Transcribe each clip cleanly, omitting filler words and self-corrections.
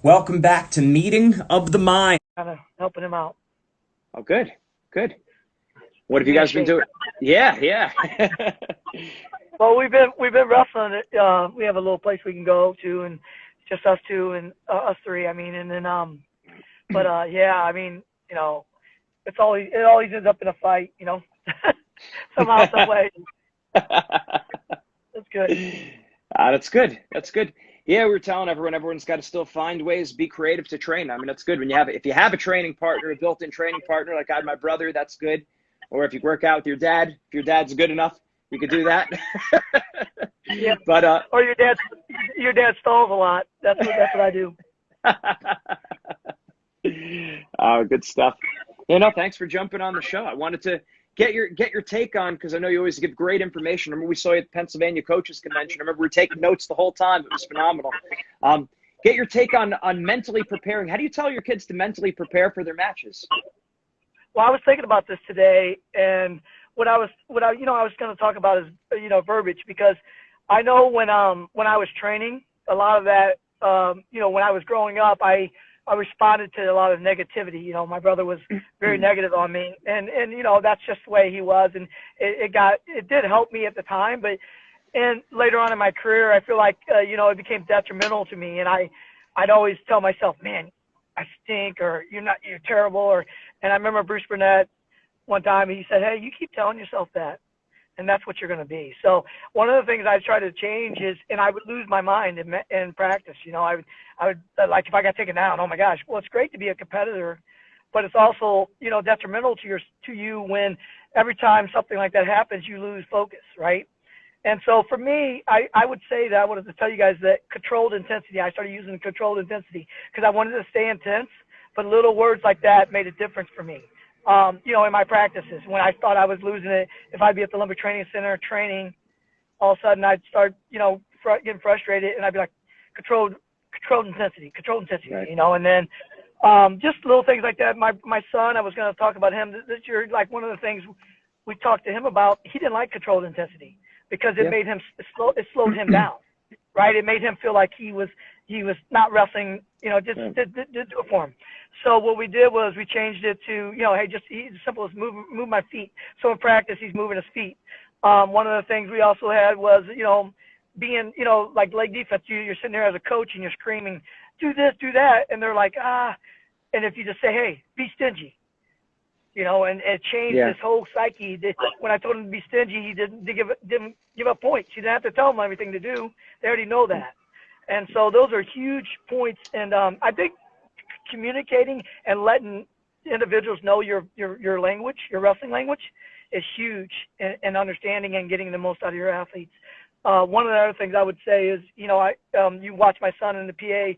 Welcome back to Meeting of the Mind. Kind of helping him out. Oh, good, good. What have you Me in guys been shape. doing? Yeah, yeah. Well, we've been wrestling it. We have a little place we can go to, and just us two and us three. I mean, and then but yeah, I mean, it always ends up in a fight, somehow, some way. That's good. That's good. That's good. Yeah, we were telling everyone's got to still find ways, be creative to train. I mean, that's good when if you have a training partner, a built-in training partner, like I had my brother, that's good. Or if you work out with your dad, if your dad's good enough, you could do that. Yeah. But Or your dad stalls a lot. That's what I do. Good stuff. Thanks for jumping on the show. I wanted to get your take on, because I know you always give great information. I remember we saw you at the Pennsylvania Coaches Convention. I remember we were taking notes the whole time. It was phenomenal. Get your take on mentally preparing. How do you tell your kids to mentally prepare for their matches? Well, I was thinking about this today, and what I was going to talk about is verbiage, because I know when I was training, a lot of that when I was growing up, I responded to a lot of negativity. My brother was very negative on me, and that's just the way he was, and it did help me at the time, but and later on in my career, I feel like it became detrimental to me, and I'd always tell myself, man, I stink, or you're terrible, and I remember Bruce Burnett one time, he said, hey, you keep telling yourself that, and that's what you're going to be. So one of the things I try to change is, and I would lose my mind in practice. I would like, if I got taken down, oh my gosh, well, it's great to be a competitor, but it's also, detrimental to you when every time something like that happens, you lose focus, right? And so for me, I would say that I wanted to tell you guys that controlled intensity, I started using controlled intensity because I wanted to stay intense, but little words like that made a difference for me. In my practices, when I thought I was losing it, if I'd be at the Olympic Training Center training, all of a sudden I'd start, getting frustrated, and I'd be like, controlled intensity, right. and then just little things like that. My son, I was going to talk about him this year. Like, one of the things we talked to him about, he didn't like controlled intensity because it made him it slowed him down, right? It made him feel like he was not wrestling, just did do it for him. So what we did was we changed it to, hey, just as simple as move my feet. So in practice, he's moving his feet. One of the things we also had was, being, like leg defense, you're sitting there as a coach and you're screaming, do this, do that. And they're like, and if you just say, hey, be stingy, and it changed his whole psyche. When I told him to be stingy, he didn't give up points. You didn't have to tell him everything to do. They already know that. And so those are huge points. And I think communicating and letting individuals know your language, your wrestling language, is huge in understanding and getting the most out of your athletes. One of the other things I would say is, you watch my son in the PA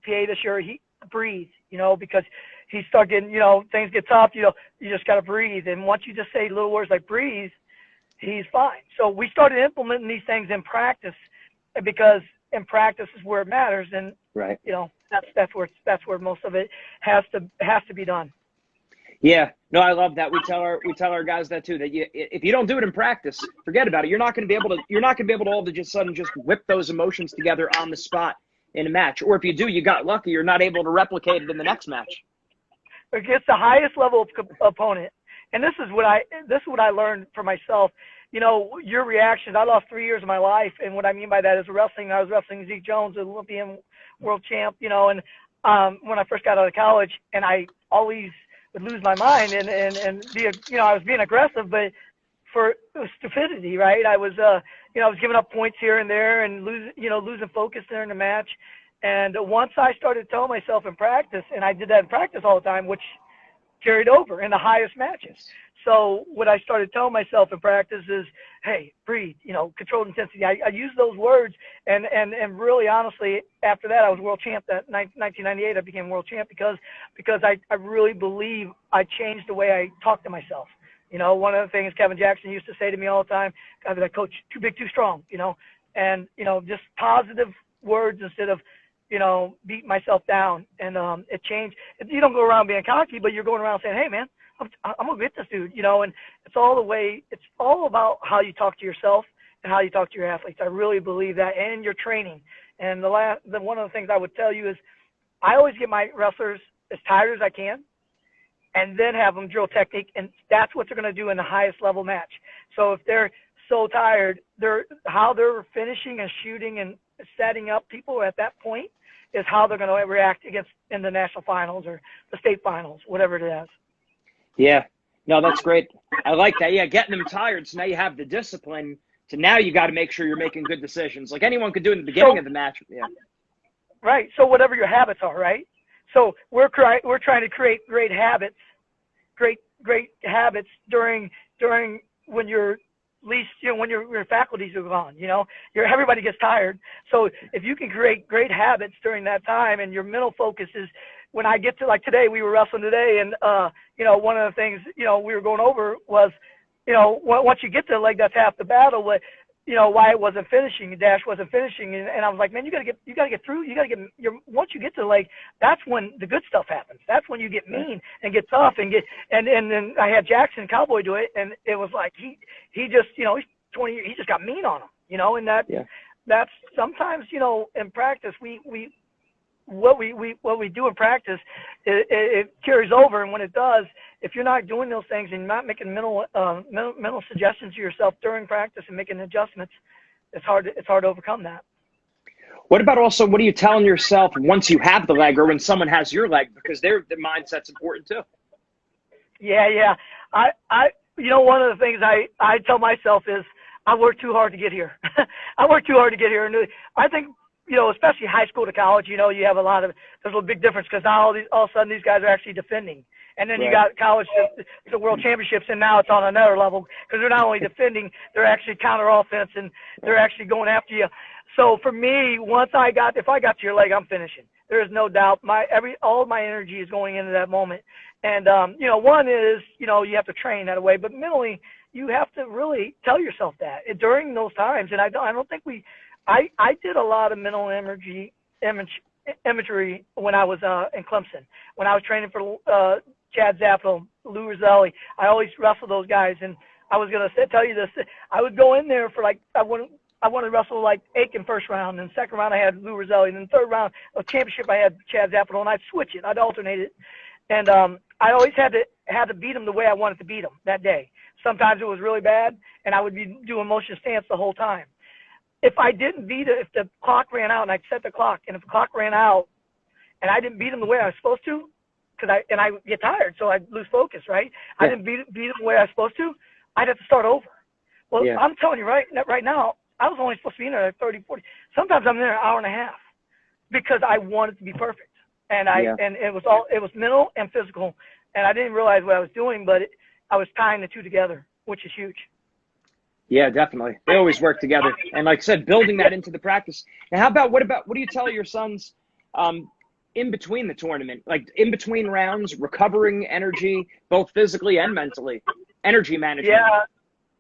this year, he breathes, because he started getting, things get tough, you just got to breathe. And once you just say little words like breathe, he's fine. So we started implementing these things in practice, because in practice is where it matters. And, right. That's where most of it has to be done. Yeah, no, I love that. We tell our guys that too. That if you don't do it in practice, forget about it. You're not going to be able to all of a sudden just whip those emotions together on the spot in a match. Or if you do, you got lucky. You're not able to replicate it in the next match. Against the highest level of opponent, and this is what I learned for myself. Your reactions. I lost 3 years of my life, and what I mean by that is wrestling. I was wrestling Zeke Jones, an Olympian world champ. And when I first got out of college, and I always would lose my mind and be, I was being aggressive, but for stupidity, right? I was, I was giving up points here and there and losing focus during the match. And once I started telling myself in practice, and I did that in practice all the time, which carried over in the highest matches. So what I started telling myself in practice is, hey, breathe, controlled intensity. I use those words, and really honestly, after that, I was world champ. That 1998, I became world champ because I really believe I changed the way I talk to myself. One of the things Kevin Jackson used to say to me all the time, I'd be like, Coach, too big, too strong, and just positive words instead of beating myself down. And it changed. You don't go around being cocky, but you're going around saying, hey, man, I'm going to get this dude, and it's all about how you talk to yourself and how you talk to your athletes. I really believe that, and your training. And one of the things I would tell you is I always get my wrestlers as tired as I can, and then have them drill technique, and that's what they're going to do in the highest level match. So if they're so tired, how they're finishing and shooting and setting up people at that point is how they're going to react in the national finals or the state finals, whatever it is. Yeah. No, that's great. I like that. Yeah, getting them tired, so now you have the discipline to now you got to make sure you're making good decisions. Like anyone could do in the beginning of the match. Yeah. Right. So whatever your habits are, right? So we're trying to create great habits during when you're least, when your faculties are gone, everybody gets tired. So if you can create great habits during that time, and your mental focus is, when I get to, like today, we were wrestling today, and one of the things we were going over was, once you get to the leg, that's half the battle. But why it wasn't finishing, Dash wasn't finishing, and I was like, man, you gotta get through. Once you get to the leg, that's when the good stuff happens. That's when you get mean and get tough and then I had Jackson Cowboy do it, and it was like he just he's 20 years, he just got mean on him, and that's sometimes in practice what we do in practice, it carries over, and when it does, if you're not doing those things and you're not making mental suggestions to yourself during practice and making adjustments, it's hard to overcome that. What about also, what are you telling yourself once you have the leg, or when someone has your leg, because their mindset's important too? Yeah. I one of the things I tell myself is, I worked too hard to get here. I worked too hard to get here, and I think, especially high school to college, you have there's a big difference, because now all of a sudden these guys are actually defending. And then you got college, the world championships, and now it's on another level, because they're not only defending, they're actually counter offense, and they're actually going after you. So for me, if I got to your leg, I'm finishing. There is no doubt. All of my energy is going into that moment. And, one is, you have to train that way, but mentally, you have to really tell yourself that during those times. And I don't think I did a lot of mental imagery when I was in Clemson, when I was training for Chad Zappel, Lou Roselli. I always wrestled those guys, and I was going to tell you this. I would go in there for I wanted to wrestle like Aiken first round, and second round I had Lou Roselli, and then third round of championship I had Chad Zappel, and I'd switch it. I'd alternate it. And I always had to beat him the way I wanted to beat him that day. Sometimes it was really bad, and I would be doing motion stance the whole time. If I didn't beat it, if the clock ran out, and I'd set the clock, and if the clock ran out and I didn't beat him the way I was supposed to, I get tired, so I'd lose focus, right? Yeah. I didn't beat him the way I was supposed to, I'd have to start over. Well, I'm telling you right now, I was only supposed to be in there at 30, 40. Sometimes I'm there an hour and a half, because I wanted to be perfect. And and it was mental and physical, and I didn't realize what I was doing, but I was tying the two together, which is huge. Yeah, definitely. They always work together. And like I said, building that into the practice. Now, what do you tell your sons in between the tournament, like in between rounds, recovering energy, both physically and mentally, energy management? Yeah.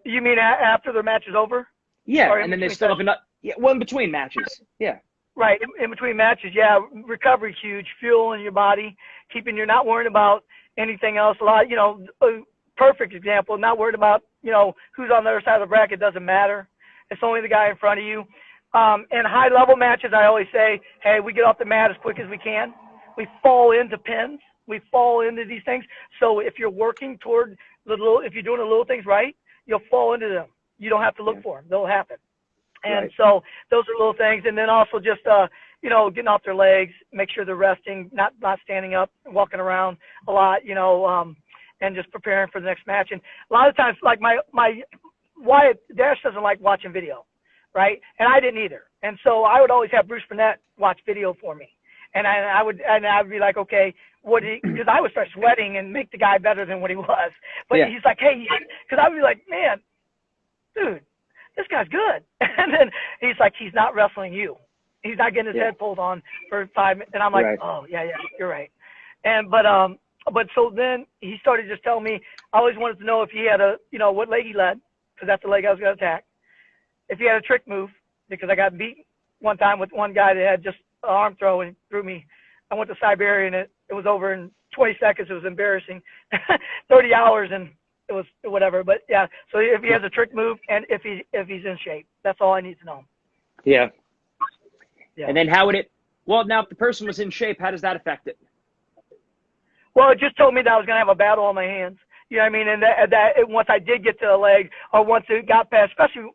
You mean after the match is over? Yeah, and then they still have enough. Yeah, well, in between matches. Yeah. Right, in between matches, yeah. Recovery's huge. Fuel in your body, you're not worrying about anything else. A lot, a perfect example, not worried about, who's on the other side of the bracket, doesn't matter. It's only the guy in front of you. In high-level matches, I always say, hey, we get off the mat as quick as we can. We fall into pins. We fall into these things. So if you're working toward if you're doing the little things right, you'll fall into them. You don't have to look for them. They'll happen. And so those are little things. And then also just, getting off their legs, make sure they're resting, not standing up, walking around a lot, and just preparing for the next match. And a lot of times, like my Wyatt, Dash doesn't like watching video, right? And I didn't either. And so I would always have Bruce Burnett watch video for me. And I'd be like, okay, because I would start sweating and make the guy better than what he was. But he's like, hey, because I would be like, man, dude, this guy's good. And then he's like, he's not wrestling you. He's not getting his head pulled on for 5 minutes. And I'm like, oh, yeah, you're right. And but so then he started just telling me, I always wanted to know if he had what leg he led, because that's the leg I was going to attack. If he had a trick move, because I got beat one time with one guy that had just an arm throw and threw me. I went to Siberia, and it was over in 20 seconds. It was embarrassing. 30 hours, and it was whatever. But yeah, so if he has a trick move and if he's in shape, that's all I need to know. Yeah. And then how would it Well, now if the person was in shape, how does that affect it? Well, it just told me that I was going to have a battle on my hands. You know what I mean? And once I did get to the leg, or once it got past, especially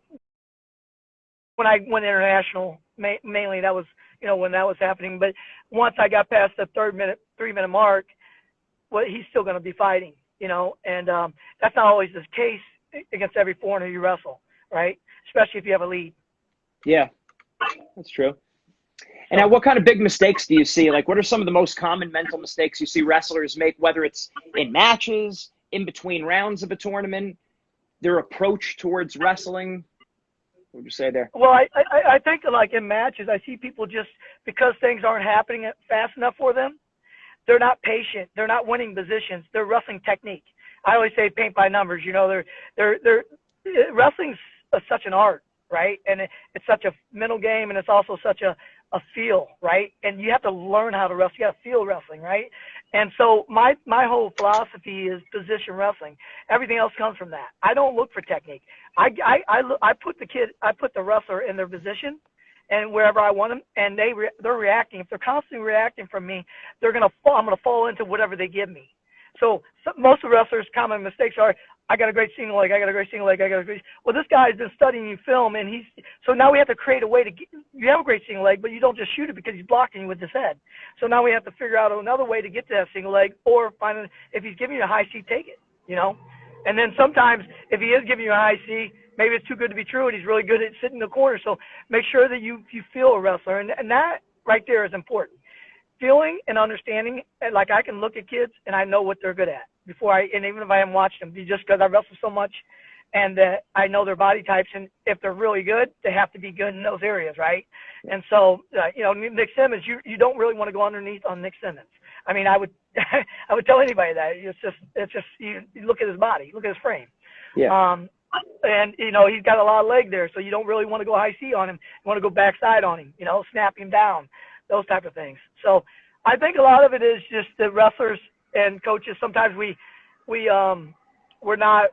when I went international, mainly that was, when that was happening. But once I got past the 3-minute mark, well, he's still going to be fighting, and that's not always the case against every foreigner you wrestle, right? Especially if you have a lead. Yeah, that's true. And now, what kind of big mistakes do you see? Like, what are some of the most common mental mistakes you see wrestlers make, whether it's in matches, in between rounds of a tournament, their approach towards wrestling? What would you say there? Well, I think, like, in matches, I see people just, because things aren't happening fast enough for them, they're not patient. They're not winning positions. They're wrestling technique. I always say paint by numbers. Wrestling's such an art, right? And it's such a mental game, and it's also such a feel, right? And you have to learn how to wrestle. You got to feel wrestling, right? And so my whole philosophy is position wrestling. Everything else comes from that. I don't look for technique. I put the wrestler in their position, and wherever I want them, and they're reacting. If they're constantly reacting from me, I'm gonna fall into whatever they give me. So most of the wrestlers' common mistakes are, I got a great single leg, well, this guy's been studying film, and so now we have to create a way to you have a great single leg, but you don't just shoot it because he's blocking you with his head. So now we have to figure out another way to get to that single leg, or if he's giving you a high C, take it, And then sometimes if he is giving you a high C, maybe it's too good to be true, and he's really good at sitting in the corner. So make sure that you feel a wrestler, and that right there is important. Feeling and understanding, and like I can look at kids and I know what they're good at and even if I haven't watched them, just because I wrestle so much, and I know their body types, and if they're really good, they have to be good in those areas, right? And so, Nick Simmons, you don't really want to go underneath on Nick Simmons. I mean, I would I would tell anybody that. It's just you look at his body, look at his frame. Yeah. And he's got a lot of leg there, so you don't really want to go high C on him. You want to go backside on him, snap him down, those type of things. So I think a lot of it is just the wrestlers and coaches. Sometimes we're not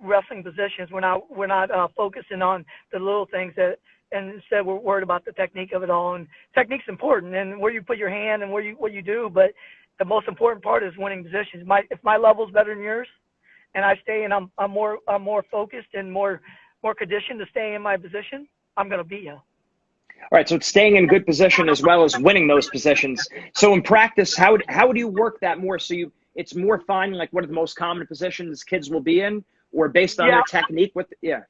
wrestling positions. We're not focusing on the little things and instead we're worried about the technique of it all. And technique's important, and where you put your hand and what you do. But the most important part is winning positions. If my level's better than yours, and I stay and I'm more focused and more conditioned to stay in my position, I'm going to beat you. All right, so it's staying in good position as well as winning those positions. So in practice, how do you work that more? So it's more finding like what are the most common positions kids will be in, or based on their technique? Yeah.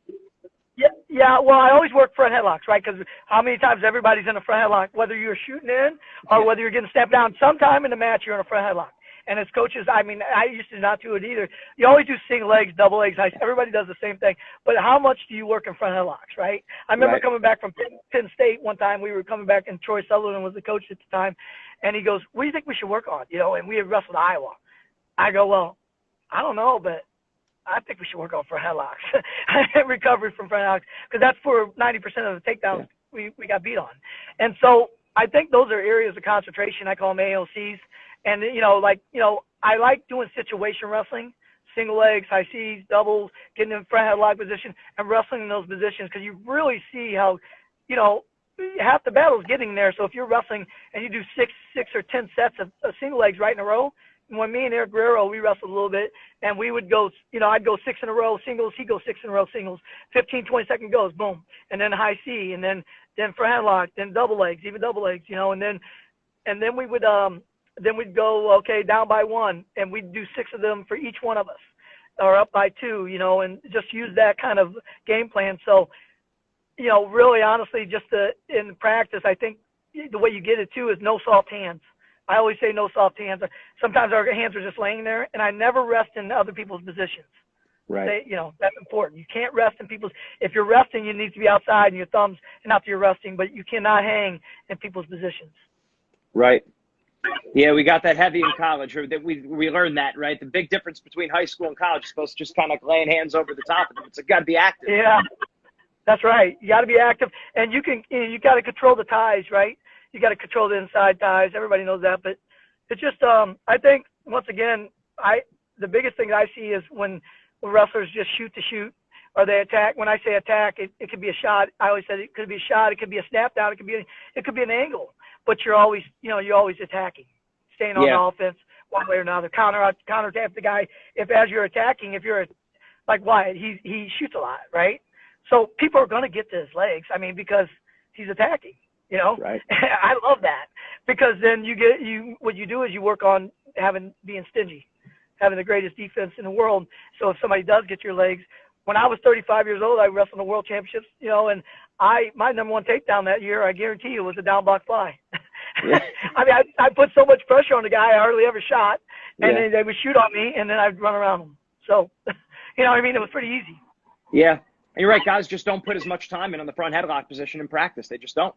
Well, I always work front headlocks, right? Because how many times everybody's in a front headlock, whether you're shooting in or whether you're getting stepped down. Sometime in the match you're in a front headlock. And as coaches, I mean, I used to not do it either. You always do single legs, double legs. Everybody does the same thing. But how much do you work in front headlocks, right? I remember coming back from Penn State one time. We were coming back, and Troy Sutherland was the coach at the time. And he goes, what do you think we should work on? And we had wrestled Iowa. I go, well, I don't know, but I think we should work on front headlocks. Recovery from front headlocks. Because that's for 90% of the takedowns we got beat on. And so I think those are areas of concentration. I call them AOCs. And, I like doing situation wrestling, single legs, high Cs, doubles, getting in front headlock position, and wrestling in those positions, because you really see how, half the battle is getting there. So if you're wrestling and you do six or 10 sets of single legs right in a row, when me and Eric Guerrero, we wrestled a little bit, and we would go, I'd go 6 in a row singles, he'd go 6 in a row singles, 15, 20-second goes, boom, and then high C, and then front headlock, then double legs, even double legs, and then we would then we'd go, okay, down by 1, and we'd do 6 of them for each one of us, or up by 2, and just use that kind of game plan. So, really honestly, just in practice, I think the way you get it too is no soft hands. I always say no soft hands. Sometimes our hands are just laying there, and I never rest in other people's positions. Right. That's important. You can't rest in people's. If you're resting, you need to be outside in your thumbs, and after you're resting, but you cannot hang in people's positions. Right. Yeah, we got that heavy in college. We learned that, right? The big difference between high school and college is supposed to just kind of laying hands over the top of them. It's got to be active. Yeah, that's right. You got to be active, and you got to control the ties, right? You got to control the inside ties. Everybody knows that, but it's just I think once again, the biggest thing I see is when wrestlers just shoot to shoot, or they attack. When I say attack, it could be a shot. I always said it could be a shot. It could be a snap down. It could be an angle. but you're always attacking, staying on the offense one way or another, counter tap the guy. If as you're attacking, if you're like Wyatt, he shoots a lot, right? So people are going to get to his legs. I mean, because he's attacking, you know. Right. I love that, because then what you do is you work on being stingy, having the greatest defense in the world. So if somebody does get your legs, when I was 35 years old, I wrestled in the world championships, you know, and my number one takedown that year, I guarantee you, was a down block fly. Yeah. I mean, I put so much pressure on the guy, I hardly ever shot, and then they would shoot on me, and then I'd run around them. So, you know what I mean? It was pretty easy. Yeah. And you're right, guys just don't put as much time in on the front headlock position in practice. They just don't.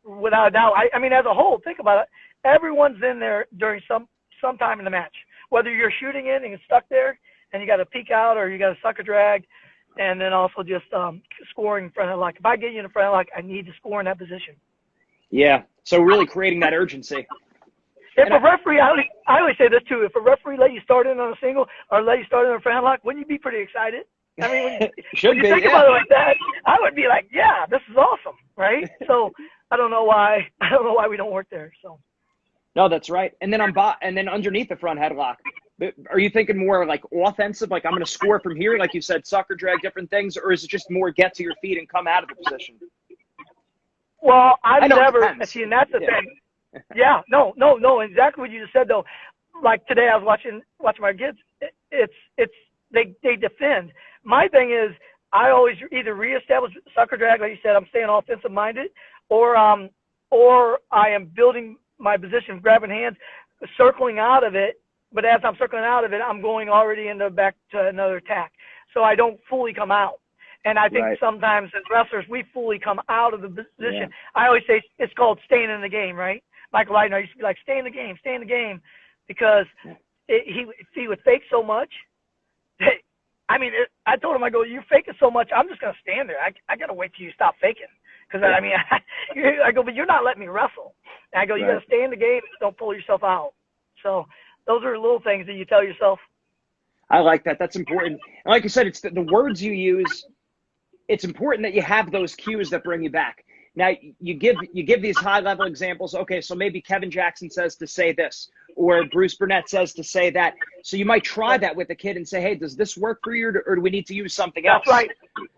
Without a doubt. I mean, as a whole, think about it. Everyone's in there during some time in the match. Whether you're shooting in and you're stuck there and you got to peek out, or you got to sucker drag, and then also just scoring front headlock. If I get you in a front headlock, I need to score in that position. Yeah. So really creating that urgency. If a referee, I always say this too, if a referee let you start in on a single or let you start in a front headlock, wouldn't you be pretty excited? I mean, when you think about it like that, I would be like, yeah, this is awesome, right? So I don't know why we don't work there. So. No, that's right. And then underneath the front headlock, are you thinking more like offensive, like I'm going to score from here, like you said, sucker drag, different things, or is it just more get to your feet and come out of the position? Well, I've never see, and that's the thing. Yeah, no, exactly what you just said though. Like today, I was watching my kids. They defend. My thing is, I always either reestablish sucker drag, like you said, I'm staying offensive minded, or I am building my position, grabbing hands, circling out of it. But as I'm circling out of it, I'm going already back to another attack, so I don't fully come out. And I think sometimes as wrestlers, we fully come out of the position. Yeah. I always say it's called staying in the game, right? Michael Leitner used to be like, stay in the game, because he would fake so much. I mean, I told him, I go, you're faking so much, I'm just going to stand there. I got to wait till you stop faking. Because, I mean, I go, but you're not letting me wrestle. And I go, you got to stay in the game, don't pull yourself out. So those are little things that you tell yourself. I like that. That's important. And like you said, it's the words you use. It's important that you have those cues that bring you back. Now, you give these high-level examples. Okay, so maybe Kevin Jackson says to say this, or Bruce Burnett says to say that. So you might try that with the kid and say, hey, does this work for you, or do we need to use something else? That's right.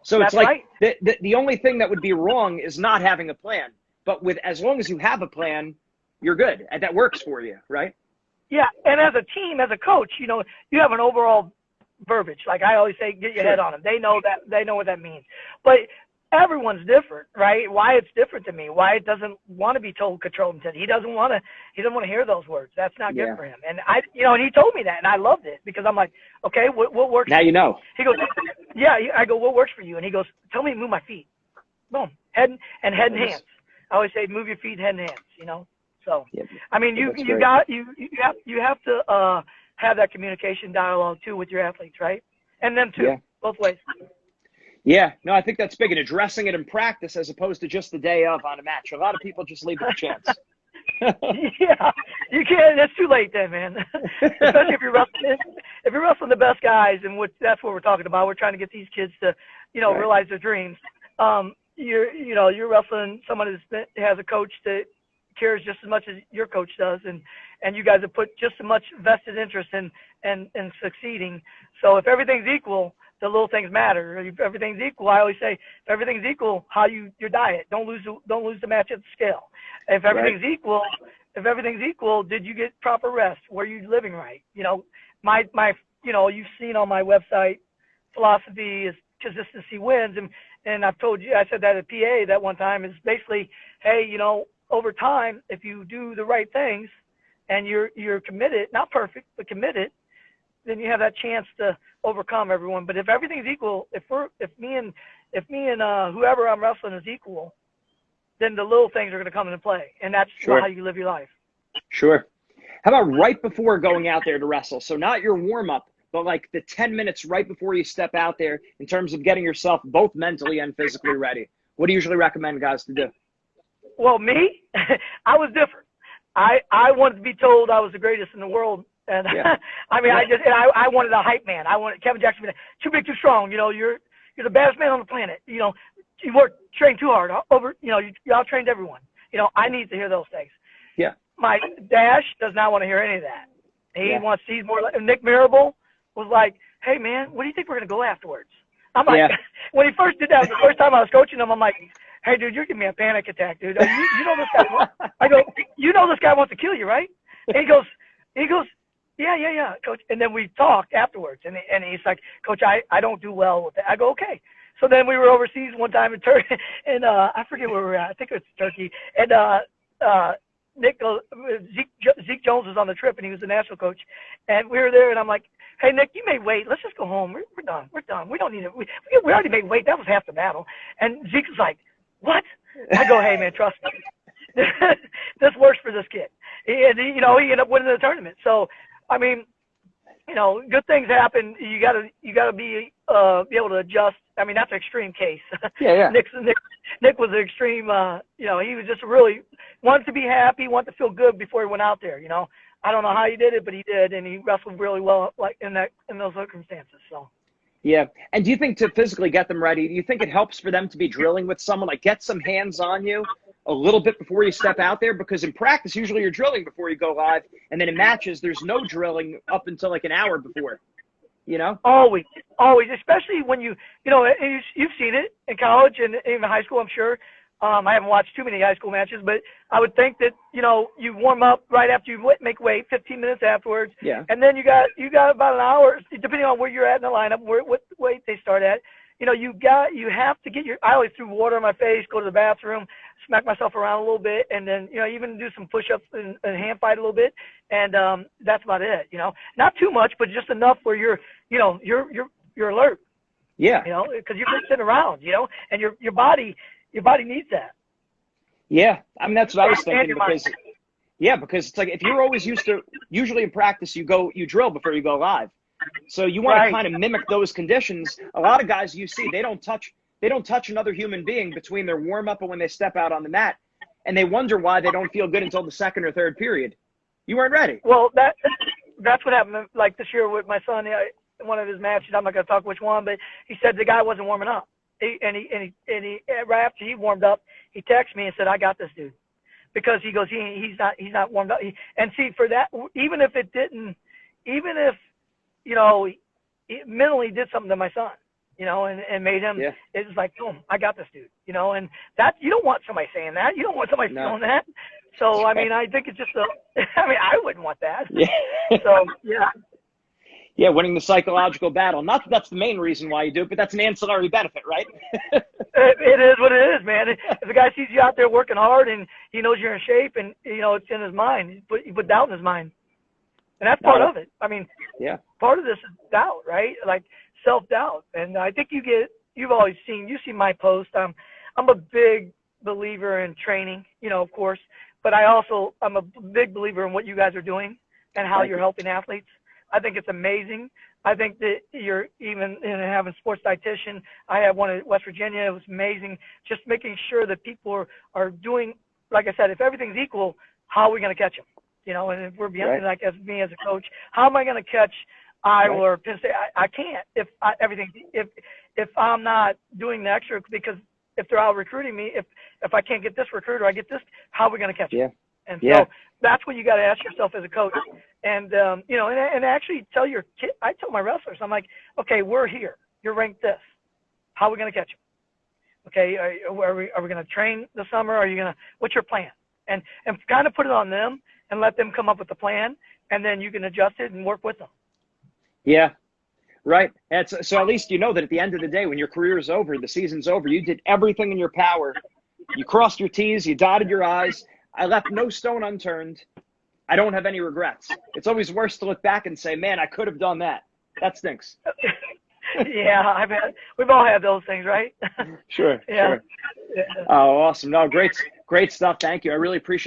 So it's like the only thing that would be wrong is not having a plan. But as long as you have a plan, you're good. And that works for you, right? Yeah, and as a team, as a coach, you know, you have an overall verbiage. Like I always say, get your head on them. They know what that means. But everyone's different, right? Wyatt's different to me. Wyatt doesn't want to be told control intensity. He doesn't want to hear those words. That's not good for him. And and he told me that, and I loved it, because I'm like, okay, what works? Now you know. He goes, yeah. I go, what works for you? And he goes, tell me to move my feet. Boom, head and hands. I always say, move your feet, head and hands. You know. So, I mean, you have to have that communication dialogue too with your athletes, right? And them too, both ways. Yeah, no, I think that's big, and addressing it in practice as opposed to just the day of on a match. A lot of people just leave it to chance. Yeah, you can't. It's too late then, man. Especially if you're wrestling the best guys, and that's what we're talking about. We're trying to get these kids to, realize their dreams. You're wrestling someone who has a coach that cares just as much as your coach does, and you guys have put just as much vested interest in succeeding. So if everything's equal, the little things matter. If everything's equal, I always say, if everything's equal, your diet. Don't lose the match at the scale. If everything's equal, did you get proper rest? Were you living right? My you've seen on my website, philosophy is consistency wins, and I've told you, I said that at PA that one time, is basically, hey, over time, if you do the right things and you're committed, not perfect, but committed, then you have that chance to overcome everyone. But if everything's equal, if me and whoever I'm wrestling is equal, then the little things are going to come into play, and that's how you live your life. Sure. How about right before going out there to wrestle? So not your warm up, but like the 10 minutes right before you step out there, in terms of getting yourself both mentally and physically ready. What do you usually recommend guys to do? Well, me, I was different. I wanted to be told I was the greatest in the world. And I mean, I wanted a hype man. I wanted Kevin Jackson to be too big, too strong. You're the baddest man on the planet. You trained too hard. You out-trained everyone. I need to hear those things. Yeah. My Dash does not want to hear any of that. He's more like Nick Marable was like, hey man, what do you think we're gonna go afterwards? I'm like, when he first did that, the first time I was coaching him, I'm like, hey dude, you're giving me a panic attack, dude. You know this guy. I go, you know this guy wants to kill you, right? And he goes, yeah, coach. And then we talked afterwards, and he's like, coach, I don't do well with that. I go, okay. So then we were overseas one time in Turkey, and I forget where we were at. I think it was Turkey, and Zeke Jones was on the trip, and he was the national coach, and we were there, and I'm like, hey Nick, you made weight. Let's just go home. We're done. We don't need it. We already made weight. That was half the battle. And Zeke was like, what? I go, hey man, trust me. This works for this kid. And he ended up winning the tournament. So, I mean, good things happen. You gotta be able to adjust. I mean, that's an extreme case. Yeah. Nick was an extreme. He was just really wanted to be happy, wanted to feel good before he went out there. I don't know how he did it, but he did, and he wrestled really well, like in those circumstances. So. Yeah. And do you think to physically get them ready, do you think it helps for them to be drilling with someone, like get some hands on you a little bit before you step out there? Because in practice, usually you're drilling before you go live, and then in matches, there's no drilling up until like an hour before, Always, especially when you've seen it in college and even high school, I'm sure. I haven't watched too many high school matches, but I would think that, you warm up right after you make weight, 15 minutes afterwards. Yeah. And then you got about an hour, depending on where you're at in the lineup, what weight they start at. You have to I always threw water on my face, go to the bathroom, smack myself around a little bit, and then, even do some push-ups and hand fight a little bit. And, that's about it, not too much, but just enough where you're alert. Yeah. Because you're just sitting around, and your body needs that. Yeah. I mean, that's what I was thinking because it's like, if you're always usually in practice, you drill before you go live. So you want to kind of mimic those conditions. A lot of guys you see, they don't touch another human being between their warm up and when they step out on the mat. And they wonder why they don't feel good until the second or third period. You weren't ready. Well, that's what happened like this year with my son. One of his matches, I'm not going to talk which one, but he said the guy wasn't warming up. And he right after he warmed up, he texted me and said, I got this dude. Because he goes, he's not warmed up. And see, for that, even if it mentally did something to my son, and made him, it was like, boom, I got this dude, and that, you don't want somebody saying that. You don't want somebody feeling that. So, I mean, I think it's just I wouldn't want that. Yeah. So, yeah. Yeah, winning the psychological battle. Not that that's the main reason why you do it, but that's an ancillary benefit, right? It is what it is, man. If a guy sees you out there working hard and he knows you're in shape and, it's in his mind, you put doubt in his mind. And that's part of it. I mean, part of this is doubt, right? Like self-doubt. And I think you've always seen my post. I'm a big believer in training, of course, but I'm a big believer in what you guys are doing and how you're helping athletes. I think it's amazing. I think that you're even having sports dietitian. I have one in West Virginia. It was amazing. Just making sure that people are doing, like I said, if everything's equal, how are we going to catch them? And if we're beyond, like as me as a coach, how am I going to catch Iowa or Penn State? I can't if I'm not doing the extra, because if they're out recruiting me, if I can't get this recruit or I get this, how are we going to catch them? Yeah. And so that's what you got to ask yourself as a coach. And, and actually tell your kid, I tell my wrestlers, I'm like, okay, we're here. You're ranked this. How are we going to catch them? Okay. Are we going to train this summer? What's your plan? And kind of put it on them and let them come up with a plan, and then you can adjust it and work with them. Yeah. Right. So at least that at the end of the day, when your career is over, the season's over, you did everything in your power. You crossed your T's, you dotted your I's. I left no stone unturned. I don't have any regrets. It's always worse to look back and say, man, I could have done that. That stinks. Yeah, we've all had those things, right? Sure. Yeah. Sure. Oh, awesome. No, great stuff. Thank you. I really appreciate